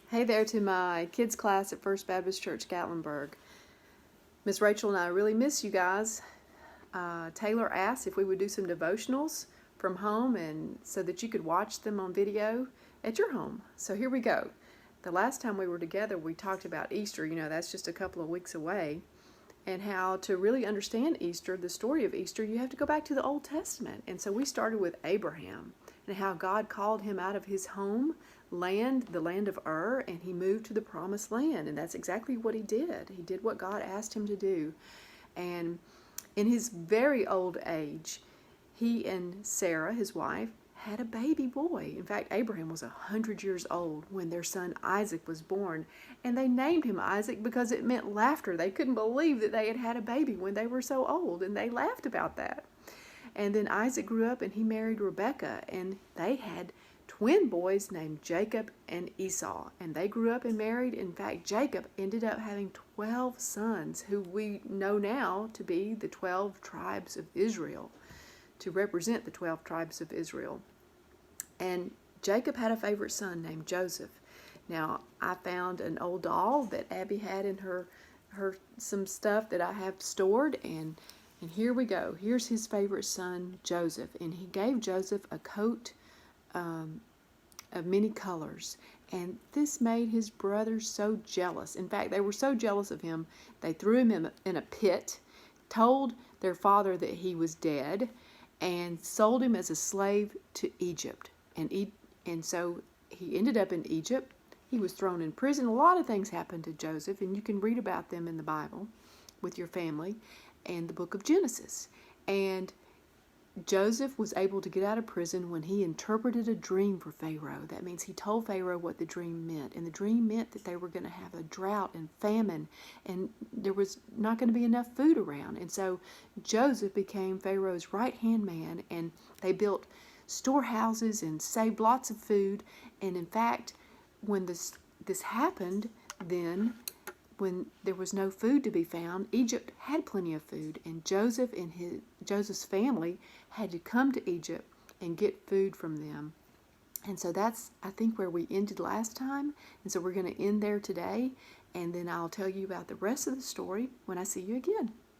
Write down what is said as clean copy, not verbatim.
Hey there to my kids class at First Baptist Church, Gatlinburg. Miss Rachel and I really miss you guys. Taylor asked if we would do some devotionals from home and so that you could watch them on video at your home. So here we go. The last time we were together, we talked about Easter. You know, that's just a couple of weeks away. And how to really understand Easter, the story of Easter, you have to go back to the Old Testament. And so we started with Abraham and how God called him out of his home land, the land of Ur, and he moved to the promised land. And that's exactly what he did. He did what God asked him to do. And in his very old age, he and Sarah, his wife, had a baby boy. In fact, Abraham was 100 years old when their son Isaac was born, and they named him Isaac because it meant laughter. They couldn't believe that they had had a baby when they were so old, and they laughed about that. And then Isaac grew up and he married Rebekah, and they had twin boys named Jacob and Esau, and they grew up and married. In fact, Jacob ended up having 12 sons who we know now to be the 12 tribes of Israel, to represent the 12 tribes of Israel. And Jacob had a favorite son named Joseph. Now, I found an old doll that Abby had in her some stuff that I have stored, and here we go. Here's his favorite son, Joseph, and he gave Joseph a coat of many colors, and this made his brothers so jealous. In fact, they were so jealous of him, they threw him in a pit, told their father that he was dead, and sold him as a slave to Egypt. And so he ended up in Egypt. He was thrown in prison. A lot of things happened to Joseph, and you can read about them in the Bible with your family and the book of Genesis. And Joseph was able to get out of prison when he interpreted a dream for Pharaoh. That means he told Pharaoh what the dream meant. And the dream meant that they were going to have a drought and famine, and there was not going to be enough food around. And so Joseph became Pharaoh's right-hand man, and they built storehouses and saved lots of food. And in fact, when this happened, then when there was no food to be found, Egypt had plenty of food, and Joseph and Joseph's family had to come to Egypt and get food from them. And so that's, I think, where we ended last time. And so we're going to end there today, and then I'll tell you about the rest of the story when I see you again.